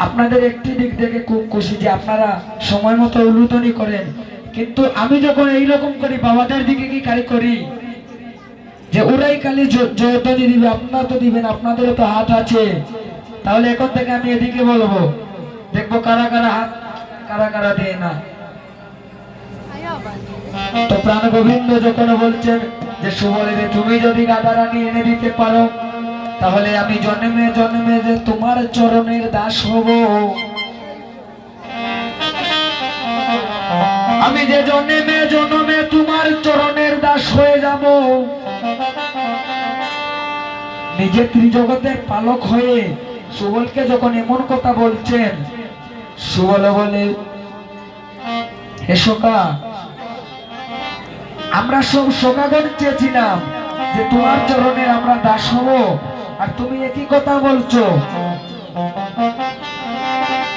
আপনাদের একটি দিক থেকে খুব খুশি যে আপনারা সময় মতো উলুধ্বনি করেন, কিন্তু আমি যখন এইরকম করি বাবাদের দিকে কি কারি করি যে ওরাই খালি জয়ধ্বনি দিবে, আপনারা তো দিবেন, আপনাদেরও তো হাত আছে। তাহলে এখন থেকে আমি এদিকে বলবো, দেখবো কারা কারা হাত কারা কারা দেয় না। তো প্রাণ গোবিন্দ যখন বলছেন যে সুবলে রে তুমি যদি রাধা রানী এনে দিতে পারো, তাহলে আমি জন্মে জন্মে যে তোমার চরণের দাস হব। আমি যে জন্মে জন্মে তোমার চরণের দাস হয়ে যাব। নিজে ত্রিজগতের পালক হয়ে সুবলকে যখন এমন কথা বলছেন, সুবল বলে হে সখা, আমরা সব সখাগণ চেয়েছিলাম যে তোমার চরণের আমরা দাস হব, আর তুমি একই কথা বলছো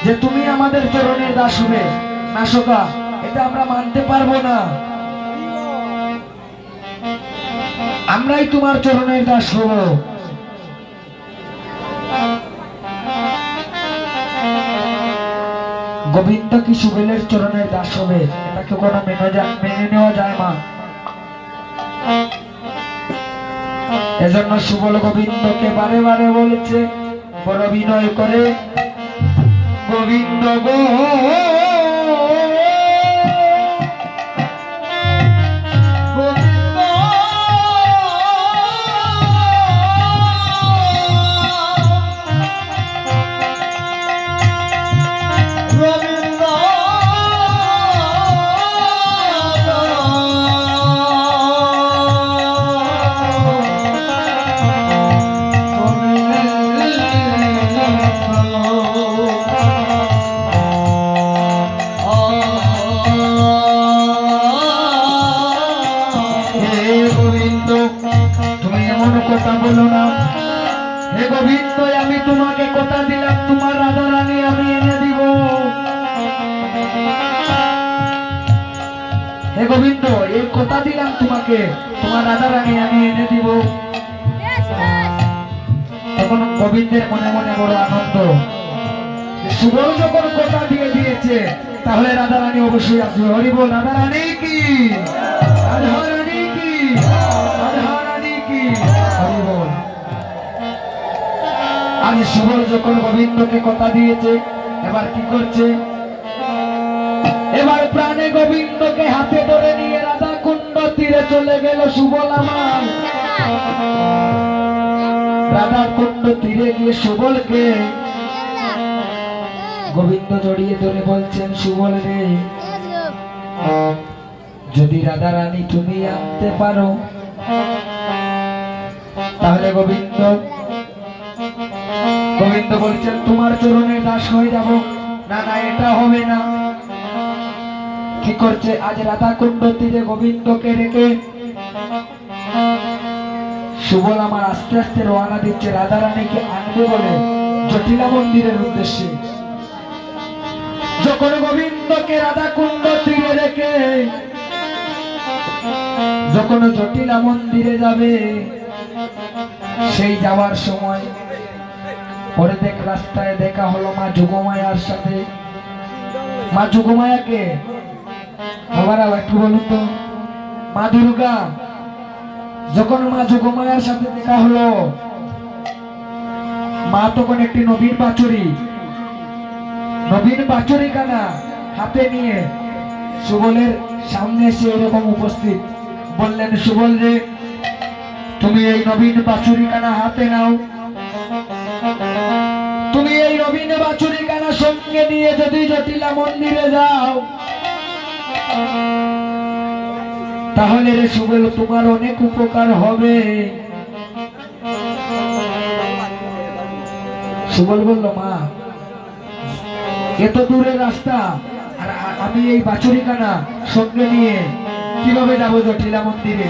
যে তুমি আমাদের চরণের দাস হবে। না সখা, এটা আমরা মানতে পারবো না, আমরাই তোমার চরণের দাস হব। গোবিন্দ কি সুবলের চরণের দাস হবে? এটাকে কোনো মেনে নেওয়া যায় না। এজন্য সুবল গোবিন্দকে বারে বারে বলেছে বড় বিনয় করে, গোবিন্দ গো কথা বলো না। হে গোবিন্দ, আমি তোমাকে কথা দিলাম তোমার রাধা রানী আমি এনে দিব। হে গোবিন্দ, এই কথা দিলাম তোমাকে তোমার রাধা রানী আমি এনে দিব। তখন গোবিন্দের মনে মনে বড় আনন্দ, সুবল যখন কথা দিয়ে দিয়েছে তাহলে রাধা রানী অবশ্যই আসবে। হরি বল, রাধা রানী কি, রাধা রানী কি, রাধা রানী কি, হরি বল। আজ সুবল যখন গোবিন্দকে কথা দিয়েছে, এবার কি করছে? এবার প্রাণে গোবিন্দকে হাতে ধরে নিয়ে রাধা কুণ্ড তীরে চলে গেল সুবল আমার। রাধা কুণ্ড তীরে গিয়ে সুবলকে গোবিন্দ জড়িয়ে ধরে বলছেন, সুবল রে, যদি রাধা রানী তুমি আনতে পারো তাহলে গোবিন্দ বলছেন তোমার চরণে দাস হয়ে যাব। না না, এটা হবে না। কি করছে? আজ রাধা কুণ্ড তীরে গোবিন্দকে রেখে সুবল আমার আস্তে আস্তে রওনা দিচ্ছে রাধা রানীকে আনবে বলে জটিলা মন্দিরের উদ্দেশ্যে। যখন গোবিন্দকে রাধা কুণ্ড তীরে রেখে যখন জটিলা মন্দিরে যাবে, সেই যাওয়ার সময় পরে রাস্তায় দেখা হলো মা যোগমায়ার সাথে। মা যোগমায়াকে বাবারা একটু বলুন তো, মা দুর্গা। যখন মা যোগমায়ার সাথে দেখা হলো, মা তখন একটি নবীন বাছুরি কানা হাতে নিয়ে সুবলের সামনে এসে এরকম উপস্থিত। বললেন, সুবল রে, তুমি এই নবীন বাছুরি কানা হাতে নাও। তুমি এই নবীন বাছুরি কানা সঙ্গে নিয়ে যদি জটিলা মন্দিরে যাও, তাহলে রে সুবল তোমার অনেক উপকার হবে। সুবল বলল, মা, এত দূরের রাস্তা, আর আমি এই বাছুরি কানা সঙ্গে নিয়ে কিভাবে যাবো জটিলা মন্দিরে?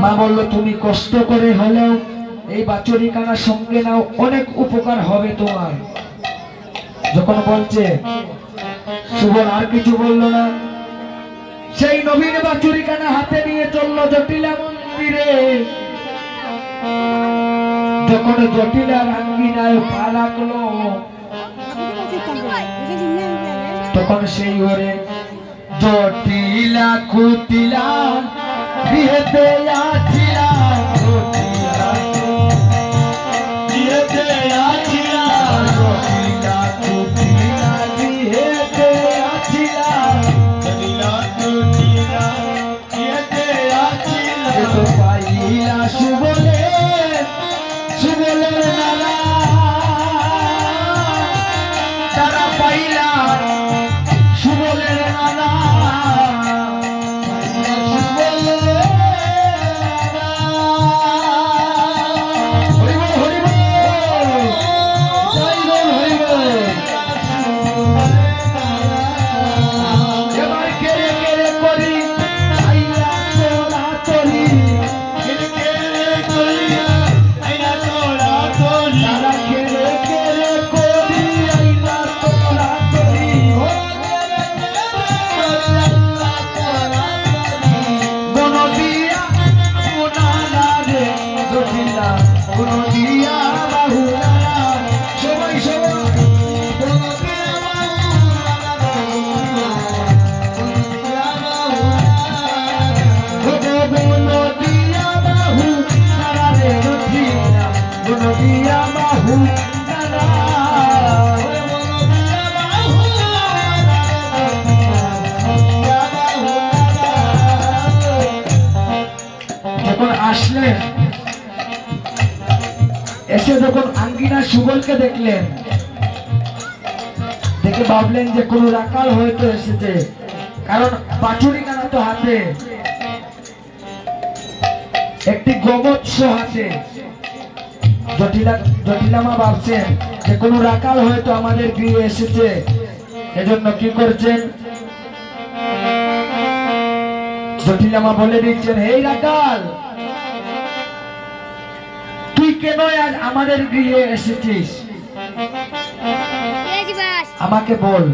মা বলল, তুমি কষ্ট করে হলেও এই বাছুরি কানা সঙ্গে নাও, অনেক উপকার হবে তোমার। যখন বলছে, সুবল আর কিছু বলল না, সেই নবীন বাছুরি কানা হাতে নিয়ে চললো জটিলা মন্দিরে। যখন জটিলার আঙ্গিনায় পা রাখলো। তখন সেই ঘরে জটিলা কুটিলা গৃহেতে আছিলা, জটিলা গৃহেতে আছিলা, জটিলা কুটিলা গৃহেতে আছিলা, জটিলা কুটিলা গৃহেতে আছিলা। তো পাইলা সুবলে সুবলের নালা, তারা পাইলা সুবলের নালা, আসলেন এসে যখন আঙ্গিনা সুবলকে দেখলেন, দেখে ভাবলেন যে কোন রাকাল হয়তো এসেছে, কারণ বাছুরি কানা তো হাতে, একটি গোবৎস হাতে। জটিলামা ভাবছেন যে কোন রাকাল হয়তো আমাদের গৃহে এসেছে, এজন্য কি করছেন, জটিলামা বলে দিচ্ছেন, হে রাকাল, তুই কেন আজ আমাদের গৃহে এসেছিস, আমাকে বল।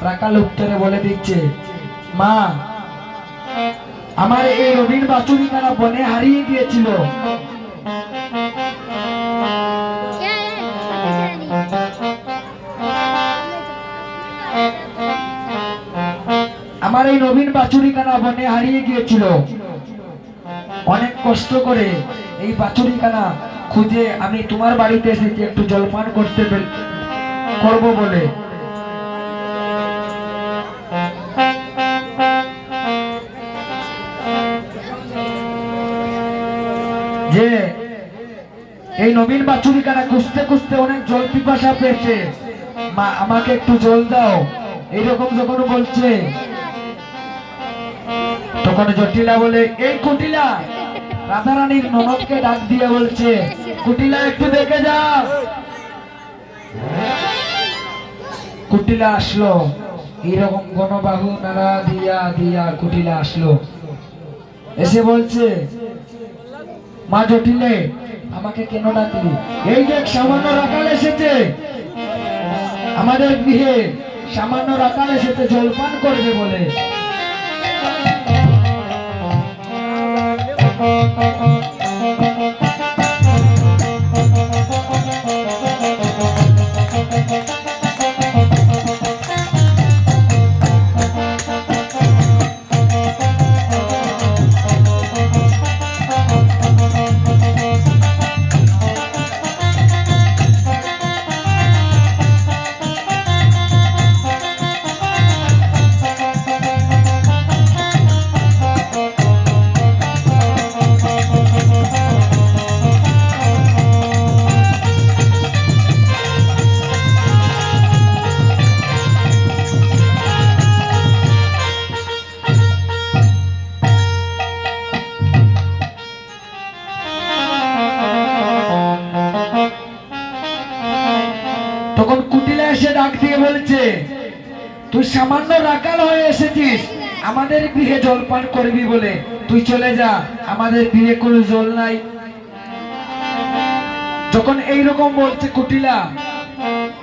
রাকাল উত্তরে বলে দিচ্ছে, মা, আমার এই রবির বাছুরি কানা বনে হারিয়ে গিয়েছিল, আমার এই নবীন বাছুরি কানা বনে হারিয়ে গিয়েছিল। অনেক কষ্ট করে এই বাছুরি কানা খুঁজে আমি তোমার বাড়িতে এসেছি একটু জলপান করব বলে। যে এই নবীন বাছুরি কানা খুঁজতে খুঁজতে অনেক জল পিপাসা পেয়েছে, মা আমাকে একটু জল দাও, এইরকম যখন বলছে, তখন জটিলা বলে, এই কুটিলা, রাধারানীর ননদকে ডাক দিয়ে বলছে, কুটিলা একটু দেখে যাও। কুটিলা আসলো, এইরকম গণবাহু নাড়া দিয়া দিয়া কুটিলা আসলো, এসে বলছে, মা জটিলে, আমাকে কেন ডাকলি? এই দেখ সামান্য রাকাল এসেছে আমাদের গৃহে, সামান্য রাকাল এসেছে জলপান করবে বলে। তখন কুটিলা এসে ডাক দিয়ে বলছে, তুই সামান্য রাকাল হয়ে এসেছিস আমাদের গৃহে জলপান করবি বলে, তুই চলে যা, আমাদের গৃহে কোনো জল নাই। যখন এইরকম বলছে কুটিলা,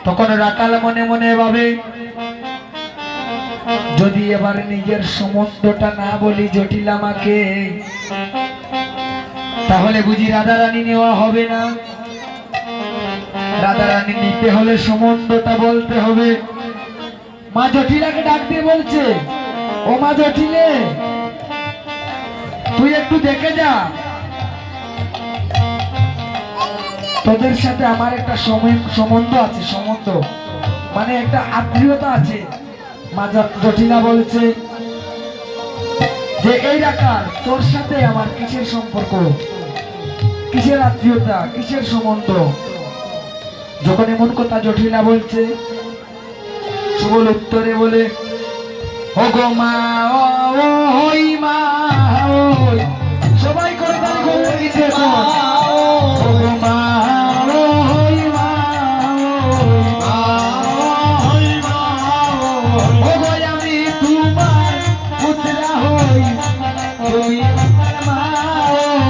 তখন রাকাল মনে মনে ভাবে, যদি এবার নিজের সম্বন্ধটা না বলি জটিলামাকে, তাহলে বুঝি রাধারানী নেওয়া হবে না। রাধারানী নিতে হলে সম্বন্ধটা বলতে হবে। মা জটিলাকে ডাক দিয়ে বলছে, ও মা জটিলে, তুই একটু দেখে যা, তোদের সাথে আমার একটা সম্বন্ধ আছে, সম্বন্ধ মানে একটা আত্মীয়তা আছে। মা জটিলা বলছে যে এই রাখাল, তোর সাথে আমার কিসের সম্পর্ক, কিসের আত্মীয়তা, কিসের সম্বন্ধ? যখন এমন কথা জটিলা বলছে, সুবল উত্তরে বলে, ও গো মা, ওই মা, ওই সবাই করে তালি করে গেছে এখন। ও গো মা, ওই মা, ওই মা, ও গো আমি তোমার পুত্রা হই, তুমি আমার মা, ওই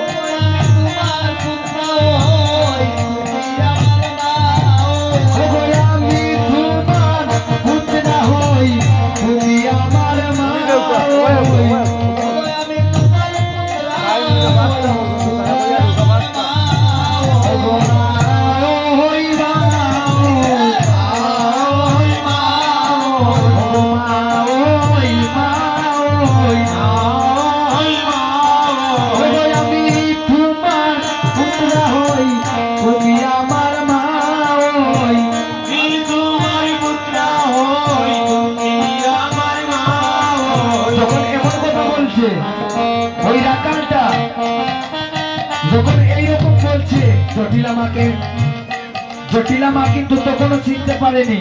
ও গো আমি তোমার পুত্রা হই, তুমি আমার মা, ও গো আমি তোমার পুত্রা হই, তুমি আমার মা, ওই রাখালটা যখন এইরকম বলছে, জটিলা মা কিন্তু তখনও চিনতে পারেনি,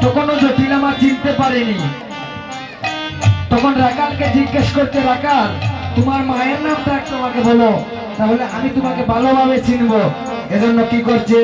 তখনও জটিলা মা চিনতে পারেনি। তখন রাখালকে জিজ্ঞেস করতে, রাখাল তোমার মায়ের নামটা একটু আমাকে বলো, তাহলে আমি তোমাকে ভালোভাবে চিনবো। এজন্য কি করছে,